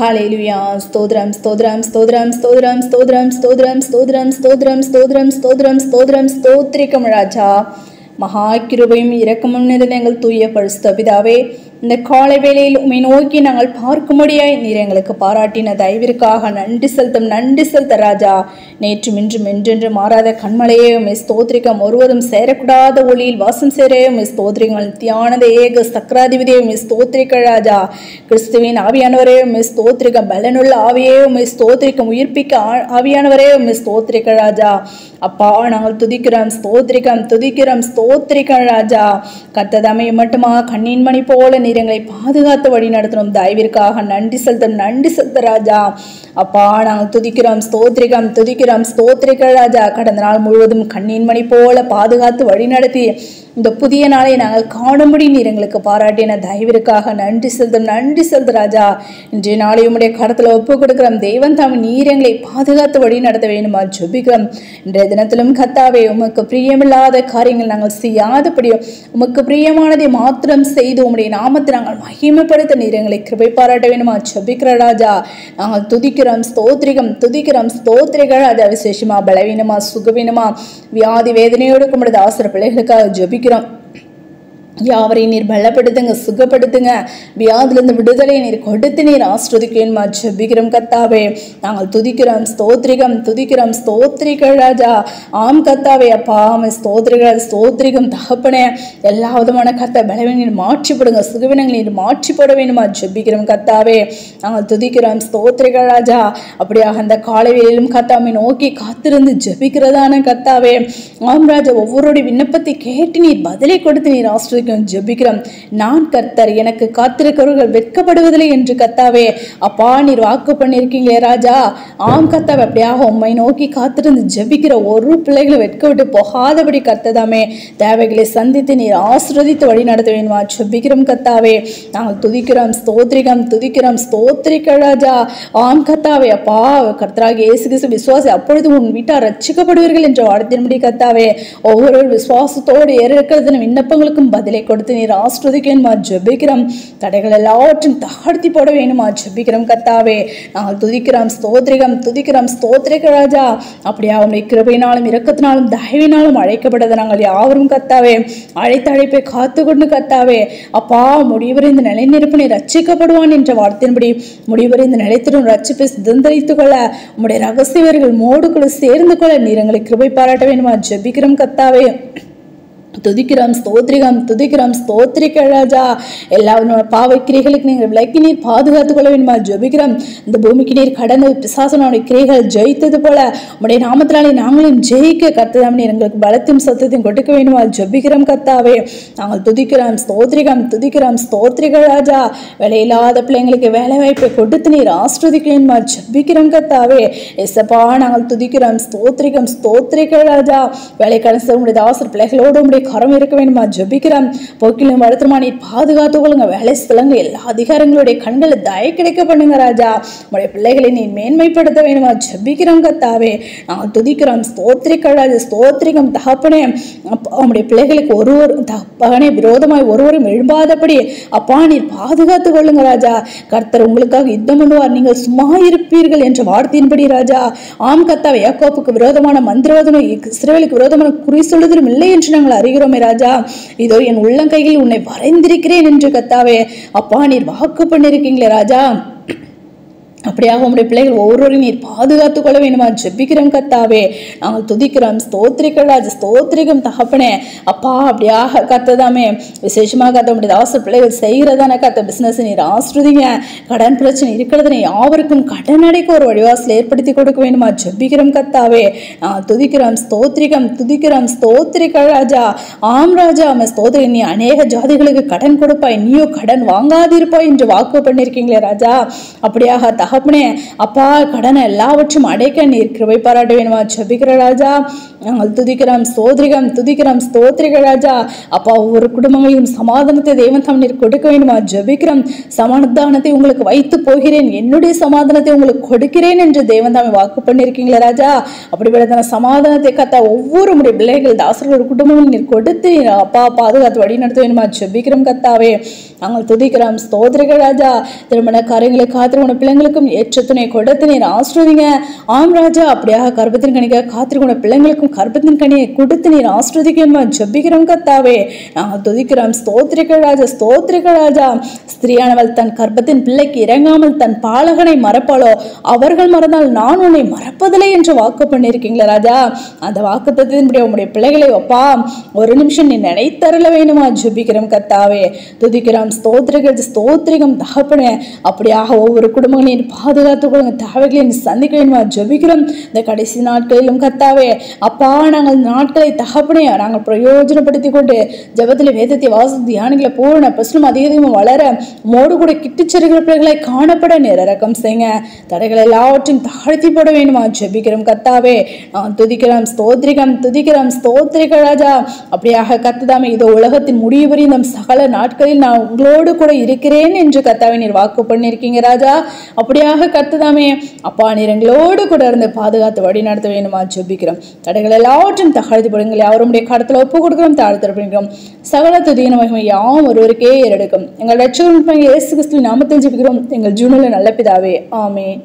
ஹalleluya ஸ்தோத்திரம் ஸ்தோத்திரம் ஸ்தோத்திரம் ஸ்தோத்திரம் ஸ்தோத்திரம் ஸ்தோத்திரம் ஸ்தோத்திரம் ஸ்தோத்திரம் ஸ்தோத்திரம் ஸ்தோத்திரம் ஸ்தோத்திரம் ஸ்தோத்திரிக்கம் ராஜா. மகா கிருபையும் இரக்கமும் நிறைந்த எங்கள் தூய பரிசுத்த பிதாவே, இந்த காலை வேளையில் உம்மை நோக்கி நாங்கள் பார்க்கும்படியாய் நீர் எங்களுக்கு பாராட்டின தயவிற்காக நன்றி செலுத்த ராஜா. நேற்றும் இன்றும் என்றென்று மாறாத கண்மலையே உம்மை ஸ்தோத்திரிக்கம். ஒருவரும் சேரக்கூடாத ஒளியில் வாசம் சேரே உம்மை ஸ்தோத்திரிங்கள். தியானத ஏக சக்கராதிபதியே உம்மை ஸ்தோத்திரிக்க ராஜா. கிறிஸ்துவின் ஆவியானவரே உம்மை ஸ்தோத்திரிக்க. பலனுள்ள ஆவியே உம்மை ஸ்தோத்திரிக்கம். உயிர்ப்பிக்க ஆவியானவரே உம்மை ஸ்தோத்திரிக்க ராஜா. அப்பா நாங்கள் துதிக்கிறோம், ஸ்தோத்திரிக்கம், துதிக்கிறோம், ஸ்தோத்திரிக்கம் ராஜா. கர்த்ததாமே மட்டுமா கண்ணின் மணி போல நீர் எங்களை பாதுகாத்து வழி நடத்தணும் தயவிற்காக நன்றி செலுத்த ராஜா. அப்பா நாங்கள் துதிக்கிறோம், ஸ்தோத்திரிக்கம், துதிக்கிறோம், ஸ்தோத்திரிக்க ராஜா. கடந்த நாள் முழுவதும் கண்ணின் மணி போல பாதுகாத்து வழி நடத்தி இந்த புதிய நாளை நாங்கள் காணும்படி நீர் எங்களுக்கு பாராட்டின தயவிற்காக நன்றி செலுத்த ராஜா. இன்றைய நாளை உம்முடைய கரத்துல ஒப்பு கொடுக்கிறோம். தெய்வம் தாம் நீர் எங்களை பாதுகாத்து வழி நடத்த வேண்டுமா ஜெபிக்கிறோம். இன்றைய தினத்திலும் கர்த்தாவே உமக்கு பிரியமில்லாத காரியங்கள் நாங்கள் செய்யாதபடியோ உமக்கு பிரியமானதை மாத்திரம் செய்து உம்முடைய நாமத்தை நாங்கள் மகிமைப்படுத்த நீர் எங்களை கிருபை பாராட்ட வேண்டுமா ஜெபிக்கிற ராஜா. நாங்கள் துதிக்கிறோம், ஸ்தோத்திரிகம், துதிக்கிறோம், ஸ்தோத்திரிக ராஜா. விசேஷமா பலவீனமா சுகவீனமா வியாதி வேதனையோடு உம்முடைய ஆசிர பிள்ளைகளுக்காக ஜெபிக்கிறோம். யாவரையும் நீர் பலப்படுத்துங்க, சுகப்படுத்துங்க. வியாதிலிருந்து விடுதலை நீர் கொடுத்து நீர் ஆஸ்ரதிக்கேன்மா ஜெபிக்கிறோம் கர்த்தாவே. நாங்கள் துதிக்கிறோம், ஸ்தோத்திரிகம், துதிக்கிறோம், ஸ்தோத்திரிக்க ராஜா. ஆம் கர்த்தாவே அப்பா ஸ்தோத்திரிகம் தகப்பனே. எல்லா விதமான கர்த்தா பலவீன நீர் மாற்றிப்படுங்க, சுகவினங்கள் நீர் மாற்றி போட வேண்டுமா ஜெபிக்கிறோம் கர்த்தாவே. நாங்கள் துதிக்கிறோம், ஸ்தோத்திரிக்க ராஜா. அப்படியாக அந்த காலை வேளையிலும் கர்த்தாவை நோக்கி காத்திருந்து ஜெபிக்கிறதான கர்த்தாவே. ஆம் ராஜா, ஒவ்வொருடைய விண்ணப்பத்தை கேட்டு நீர் பதிலை கொடுத்து நீர் ஆஸ்ரதிக்க ஜெபிக்கிறோம். நான் கர்த்தர், எனக்கு காத்திருக்கிறவர்கள் வெட்கப்படுவதில்லை என்று கர்த்தாவே அப்பா நீர் வாக்கு பண்ணிருக்கீங்களே ராஜா. ஆம் கர்த்தாவே, அப்படியாக உம்மை நோக்கி காத்திருந்து ஜெபிக்கிற ஒரு பிள்ளைகளை வெட்கவிட்டு போகாதபடி கர்த்ததாமே தேவைகளை சந்தித்து நீர் ஆசீர்வதித்து வழி நடத்த வேண்டுமா ஜெபிக்கிறோம் கர்த்தாவே. நாங்கள் துதிக்கிறோம், ஸ்தோத்திரிகம், துதிக்கிறோம், ஸ்தோத்திரிக்க ராஜா. ஆம் கர்த்தாவே அப்பா கர்த்தராகிய இயேசு கிறிஸ்து விசுவாசி அப்பொழுது உன் வீட்டார் ரட்சிக்கப்படுவீர்கள் என்ற வார்த்தையின்படி கர்த்தாவே ஒவ்வொரு விசுவாசத்தோடு ஏற்கிறது விண்ணப்பங்களுக்கும் பதிலை கொடுத்து நீர் ஆஸ்ரதிக்கேன்மா ஜெபிக்கிறோம். தடைகள் எல்லாவற்றும் தகர்த்தி போட வேணுமா ஜெபிக்கிறோம் கர்த்தாவே. நாங்கள் துதிக்கிறோம், ஸ்தோத்திரிகம், துதிக்கிறோம், ஸ்தோத்திரிக்க ராஜா. அப்படியே அவனுடைய கிருபையினாலும் இரக்கத்தினாலும் தயவினாலும் அழைக்கப்பட்டது நாங்கள் யாவரும் கர்த்தாவே அழைத்த அழைப்பை காத்து கொண்டு கர்த்தாவே அப்பா முடிவரை இந்த நிலை நிரப்பினை ரட்சிக்கப்படுவான் என்ற வார்த்தையின்படி முடிவரை இந்த நிலைத்திடும் ரட்சிப்பை சுதந்திரித்துக் கொள்ள உம்முடைய ரகசியவர்கள் மோடுக்குள்ள சேர்ந்து கொள்ள நீர் எங்களை கிருபை பாராட்ட வேண்டுமா ஜெபிக்கிறோம் கர்த்தாவே. துதிக்கிறோம், ஸ்தோத்திரிகம், துதிக்கிறோம், ஸ்தோத்திரிக்க ராஜா. எல்லா பாவக்கிரைகளுக்கு நீங்கள் விலக்கி நீர் பாதுகாத்துக் கொள்ள வேண்டுமா ஜெபிக்கிறோம். இந்த பூமிக்கு நீர் கடந்த பிசாசனுடைய கிரைகள் ஜெயித்தது போல உம்முடைய நாமத்தினாலே நாங்களும் ஜெயிக்க கர்த்ததாம் நீர் எங்களுக்கு பலத்தையும் சத்தத்தையும் கொடுக்க வேண்டுமா ஜெபிக்கிறோம் கர்த்தாவே. நாங்கள் துதிக்கிறோம், ஸ்தோத்திரிகம், துதிக்கிறோம், ஸ்தோத்திரிக்க ராஜா. வேலையில்லாத பிள்ளைங்களுக்கு வேலை வாய்ப்பை கொடுத்து நீர் ஆஸ்ரதிக்க வேண்டுமா ஜெபிக்கிறோம் கர்த்தாவே. எசப்பா நாங்கள் துதிக்கிறோம், ஸ்தோத்திரிகம், ஸ்தோத்திரிக்க ராஜா. வேலைக்கான உடைய தாசர் பிள்ளைகளோடு கரம் இருக்க வேண்டுமா ஜெபிக்கிறோம். போக்கிலும் வருத்தமா நீர் பாதுகாத்துக் கொள்ளுங்க. வேலை ஸ்தலங்க எல்லா அதிகாரங்களுடைய கண்களை தய கிடைக்க பண்ணுங்க ராஜா. உடைய பிள்ளைகளை நீர் மேன்மைப்படுத்த வேண்டுமா ஜெபிக்கிறோம் கர்த்தாவே. நாங்கள் துதிக்கிறோம், ஸ்தோத்திரிக்க ராஜா. ஸ்தோத்திரிகம் தகப்பனே. உடைய பிள்ளைகளுக்கு ஒருவர் தகப்பனே விரோதமாய் ஒருவரும் எழும்பாதபடி அப்பா நீர் பாதுகாத்துக் கொள்ளுங்க ராஜா. கர்த்தர் உங்களுக்காக யுத்தம் பண்ணுவார், நீங்கள் சும்மா இருப்பீர்கள் என்ற வார்த்தையின்படி ராஜா. ஆம் கர்த்தாவே, யாக்கோபுக்கு விரோதமான மந்திரவாதமும் இஸ்ரவேலுக்கு விரோதமான குறி சொல்லுதலும் இல்லை என்று நாங்கள் அறிகிறோமே ராஜா. இதோ என் உள்ளங்கையில் உன்னை வரைந்திருக்கிறேன் என்று கர்த்தாவே அப்பா நீர் வாக்கு பண்ணிருக்கீங்களே ராஜா. அப்படியாக உங்களுடைய பிள்ளைகள் ஒவ்வொருவரையும் நீர் பாதுகாத்துக் கொள்ள வேண்டுமா ஜெபிக்கிறோம் கர்த்தாவே. நாங்கள் துதிக்கிறோம், ஸ்தோத்திரிக்க ராஜா. ஸ்தோத்திரிகம் தகப்பனே அப்பா. அப்படியாக கர்த்ததாமே விசேஷமாக கர்த்த உங்களுடைய தாச பிள்ளைகள் செய்கிறதான கர்த்த பிசினஸ் நீர் ஆஸ்ரதிங்க. கடன் பிரச்சனை இருக்கிறதுனை யாவருக்கும் கடன் அடைக்க ஒரு வழிவாசல் ஏற்படுத்தி கொடுக்க வேண்டுமா ஜெபிக்கிறோம் கர்த்தாவே. நாங்கள் துதிக்கிறோம், ஸ்தோத்திரிகம், துதிக்கிறோம், ஸ்தோத்திரிக்க ராஜா. ஆம் ராஜா அவன் ஸ்தோத்திரி. நீ அநேக ஜாதிகளுக்கு கடன் கொடுப்பாய், நீயோ கடன் வாங்காதிருப்பாய் என்று வாக்கு பண்ணிருக்கீங்களே ராஜா. அப்படியாக தகப்பனே அப்பா கடனை எல்லாவற்றும் அடைக்க நீர் கிருபை பாராட்ட வேணுமா ஜெபிக்கிற ராஜா. நாங்கள் துதிக்கிறோம் ஸ்தோத்திரிக ராஜா. அப்பா ஒவ்வொரு குடும்பங்களையும் சமாதானத்தை தேவன் தாம் நீர் கொடுக்க வேண்டுமா ஜெபிக்கிறோம். சமாதானத்தை உங்களுக்கு வைத்து போகிறேன், என்னுடைய சமாதானத்தை உங்களுக்கு கொடுக்கிறேன் என்று தேவன் தாமே வாக்கு பண்ணியிருக்கீங்களா ராஜா. அப்படிப்பட்ட சமாதானத்தை கத்தா ஒவ்வொரு முறை பிள்ளைகள் தாசர்களோட குடும்பங்கள் நீர் கொடுத்து அப்பா பாதுகாத்து வழி நடத்த வேண்டுமா ஜெபிக்கிறோம் கத்தாவே. நாங்கள் துதிக்கிறோம் ஸ்தோத்திரிக ராஜா. திருமண காரியங்களுக்கு திருமண பிள்ளைங்களுக்கும் ஏற்ற துணை கொடுத்து நீர் ஆசிர்வதிங்க. ஆம் ராஜா, அப்படியாக கர்ப்பத்தின் கனிக்க காத்திருக்கிற பிள்ளைங்களுக்கும் கர்ப்பத்தின் கனியை கொடுத்து நீர் ஆசிர்வதிக்கணுமா ஜெபிக்கிறோம் கத்தாவே. நாங்கள் துதிக்கிறோம் ஸ்தோத்திரிக ராஜா. ஸ்திரீயானவள் தன் கர்ப்பத்தின் பிள்ளைக்கு இறங்காமல் தன் பாலகனை மறப்பாளோ அவர்கள் மறந்தால் நான் உன்னை மறப்பதில்லை என்று வாக்கு பண்ணியிருக்கீங்களா ராஜா. அந்த வாக்கு தத்துவத்தின்படி உங்களுடைய பிள்ளைகளை அப்பா ஒரு நிமிஷம் நீ நினைத்தரல வேணுமா ஜெபிக்கிறோம் கத்தாவே. துதிக்கிறோம் ஸ்தோத்திரிகம் தகப்பனே. அப்படியாக ஒவ்வொரு குடும்பங்களையும் பாதுகாத்து கொள்ளுங்க, தேவைகளையும் சந்திக்க வேணுமா ஜெபிக்கிறோம். இந்த கடைசி நாட்களிலும் கத்தாவே அப்பா நாங்கள் நாட்களை தகப்பனே நாங்கள் பிரயோஜனப்படுத்தி கொண்டு ஜெபத்தில் வேதத்தை வாசி தியானிகளை பூரண பசுலும் அதிகமாக வளர மோடு கூட கிட்டுச்செருகிற பிள்ளைகளை காணப்பட நிரக்கம் செய்யுங்க. தடைகள் எல்லாவற்றையும் தாழ்த்தி போட வேண்டுமா ஜெபிக்கிறோம் கத்தாவே. நான் துதிக்கிறோம் ஸ்தோத்திரிக ராஜா. அப்படியாக கத்துதாமே இதோ உலகத்தின் முடிவு வரை இந்த சகல நாட்களில் நான் உங்களோடு கூட இருக்கிறேன் என்று கத்தாவே நீர் வாக்கு பண்ணியிருக்கீங்க ராஜா. அப்படியாக கத்துதாமே அப்பா நீர் எங்களோடு கூட இருந்து பாதுகாத்து வழி நடத்த வேண்டுமா ஜெபிக்கிறோம். தடைகள் எல்லாவற்றும் தகழ்த்தி போடுங்கள், அவருடைய கடத்துல ஒப்பு கொடுக்கிறோம், தாழ்த்திருக்கிறோம். சகல துதியின் மகிமை யாவும் ஒருவருக்கே ஏறெடுக்கும். எங்கள் ரட்சகர் இயேசு கிறிஸ்துவின் நாமத்தில் ஜெபிக்கிறோம் எங்கள் ஜீவனில் நல்ல பிதாவே, ஆமென்.